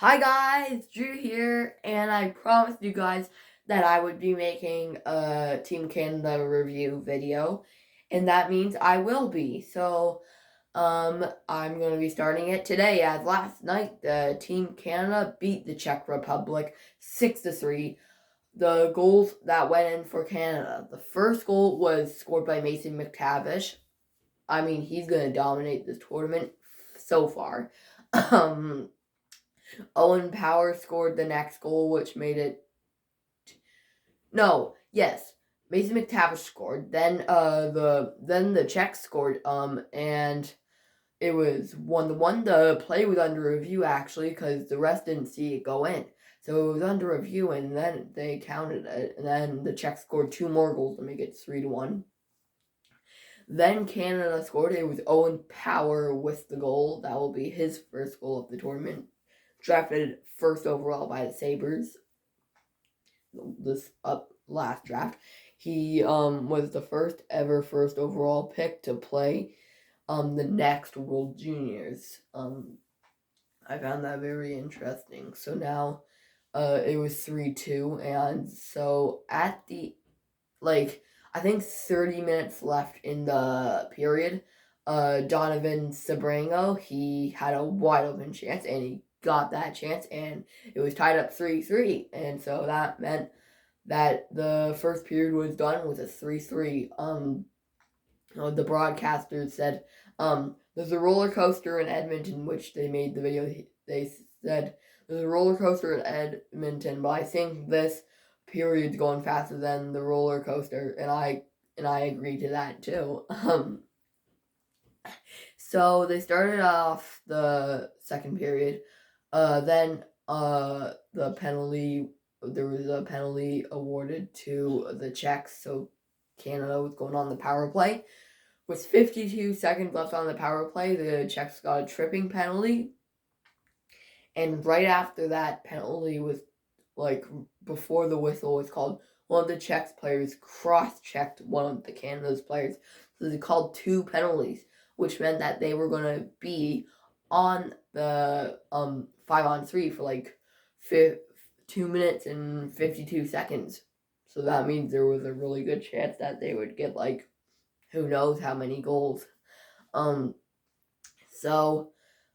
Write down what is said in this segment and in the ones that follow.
Hi guys, Drew here, and I promised you guys that I would be making a Team Canada review video, and that means I will be. I'm going to be starting it today, as last night the Team Canada beat the Czech Republic 6-3. The goals that went in for Canada. The first goal was scored by Mason McTavish. I mean, he's going to dominate this tournament so far. Um, Owen Power scored the next goal, which made it. No, yes, Mason McTavish scored. Then the Czechs scored. And it was 1-1. The play was under review actually, because the rest didn't see it go in. So it was under review, and then they counted it. And then the Czechs scored two more goals to make it 3-1. Then Canada scored. It was Owen Power with the goal. That will be his first goal of the tournament. Drafted first overall by the Sabres this last draft. He was the first ever first overall pick to play the next World Juniors. I found that very interesting. So now it was 3-2, and so at the I think 30 minutes left in the period, Donovan Sabrango, he had a wide open chance, and he got that chance, and it was tied up 3-3, and so that meant that the first period was done with a 3-3. The broadcasters said, there's a roller coaster in Edmonton, which they made the video. They said, there's a roller coaster in Edmonton, but I think this period's going faster than the roller coaster, and I agree to that too. So they started off the second period. Then the penalty there was a penalty awarded to the Czechs, so Canada was going on the power play. With 52 seconds left on the power play, the Czechs got a tripping penalty. And right after that penalty was, before the whistle was called, one of the Czechs players cross-checked one of the Canada's players. So they called two penalties, which meant that they were going to be on the 5-on-3 for 2 minutes and 52 seconds. So that means there was a really good chance that they would get who knows how many goals. So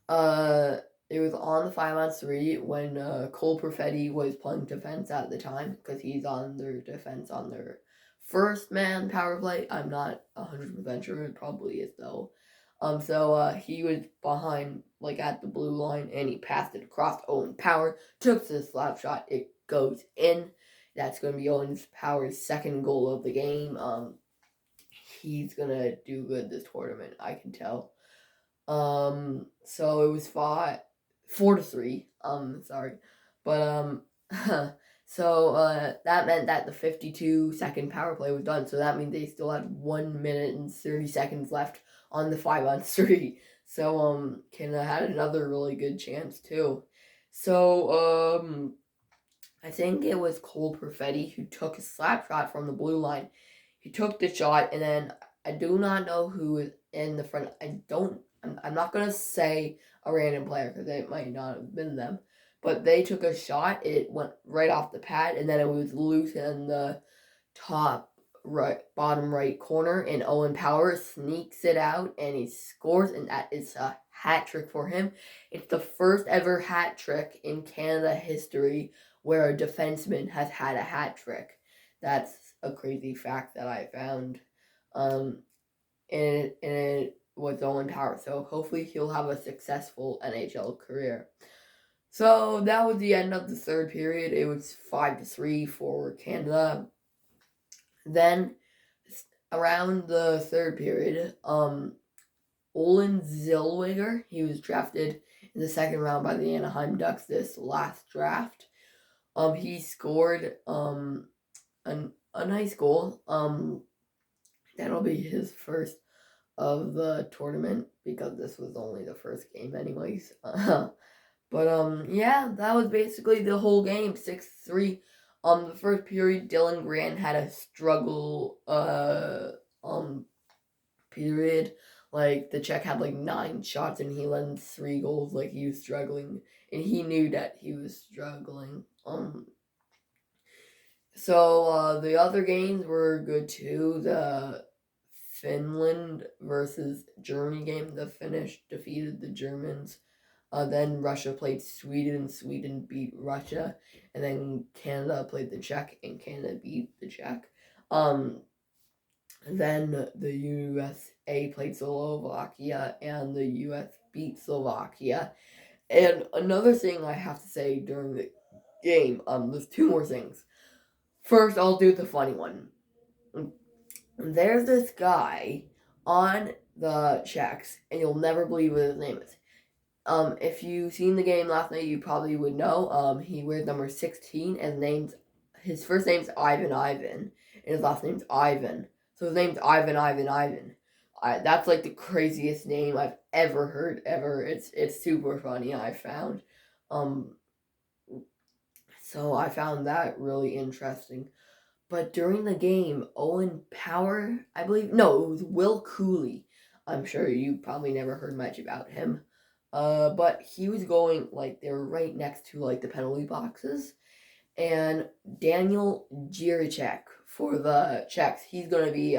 it was on the 5-on-3 when Cole Perfetti was playing defense at the time, because he's on their defense on their first man power play. I'm not 100% sure. It probably is though. So he was behind, at the blue line, and he passed it across Owen Power, took the slap shot, it goes in. That's going to be Owen Power's second goal of the game. He's going to do good this tournament, I can tell. So it was 4-3. Sorry, but so that meant that the 52-second power play was done. So that means they still had 1 minute and 30 seconds left on the 5-on-3. So Canada had another really good chance too. So I think it was Cole Perfetti who took a slap shot from the blue line. He took the shot, and then I do not know who was in the front. I'm not going to say a random player, because it might not have been them. But they took a shot. It went right off the pad, and then it was loose in the bottom right corner, and Owen Power sneaks it out, and he scores, and that is a hat trick for him. It's the first ever hat trick in Canada history where a defenseman has had a hat trick. That's a crazy fact that I found. And it was Owen Power. So hopefully he'll have a successful NHL career. So that was the end of the third period. It was 5-3 for Canada. Then around the third period, Olen Zellweger, he was drafted in the second round by the Anaheim Ducks this last draft. He scored a nice goal. That'll be his first of the tournament, because this was only the first game anyways. But yeah, that was basically the whole game, 6-3. The first period, Dylan Grant had a struggle period. The Czech had 9 shots, and he let in 3 goals. He was struggling and he knew that he was struggling. So the other games were good too. The Finland versus Germany game, the Finnish defeated the Germans. Then Russia played Sweden, and Sweden beat Russia. And then Canada played the Czech, and Canada beat the Czech. Then the USA played Slovakia, and the US beat Slovakia. And another thing I have to say during the game, there's two more things. First, I'll do the funny one. There's this guy on the Czechs, and you'll never believe what his name is. If you've seen the game last night, you probably would know. He wears number 16, and his first name's Ivan, and his last name's Ivan. So his name's Ivan. That's like the craziest name I've ever heard ever. It's super funny. I found. So I found that really interesting. But during the game, Owen Power, I believe, no, it was Will Cooley. I'm sure you probably never heard much about him. But he was going, like, they were right next to, like, the penalty boxes. And Daniel Jiricek for the Czechs, he's going to be,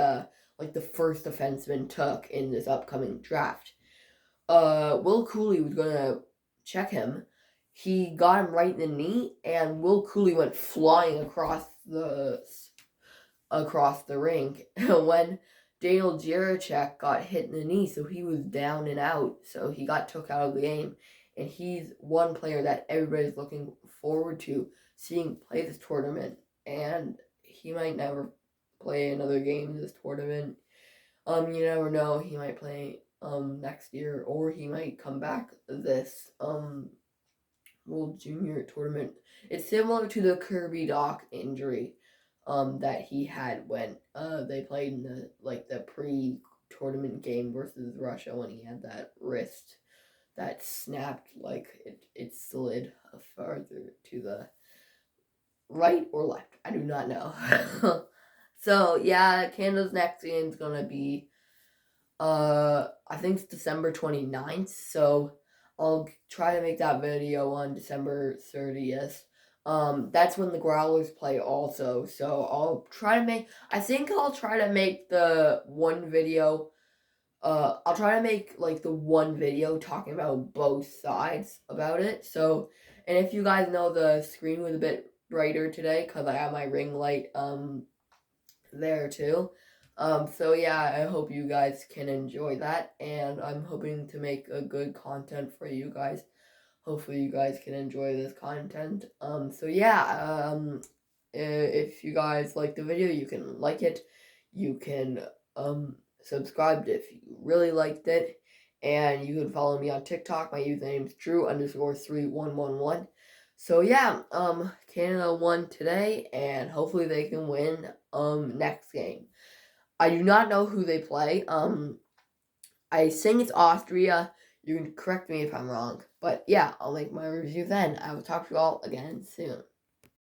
like, the first defenseman took in this upcoming draft. Will Cooley was going to check him. He got him right in the knee, and Will Cooley went flying across the rink when Daniel Jiricek got hit in the knee, so he was down and out, so he got took out of the game. And he's one player that everybody's looking forward to seeing play this tournament, and he might never play another game in this tournament. You never know, he might play next year, or he might come back this World Junior tournament. It's similar to the Kirby Doc injury that he had when they played in the pre-tournament game versus Russia, when he had that wrist that snapped, like it slid farther to the right or left. I do not know. So yeah, Canada's next game is gonna be I think it's December 29th. So I'll try to make that video on December 30th. That's when the Growlers play also. So I'll try to make the one video. I'll try to make like the one video talking about both sides about it. So, and if you guys know, the screen was a bit brighter today because I have my ring light there too. So yeah, I hope you guys can enjoy that, and I'm hoping to make a good content for you guys. Hopefully you guys can enjoy this content. So yeah, if you guys like the video, you can like it. You can subscribe if you really liked it, and you can follow me on TikTok. My username is Drew_3111. So yeah, Canada won today, and hopefully they can win next game. I do not know who they play. I think it's Austria. You can correct me if I'm wrong. But yeah, I'll make my review then. I will talk to you all again soon.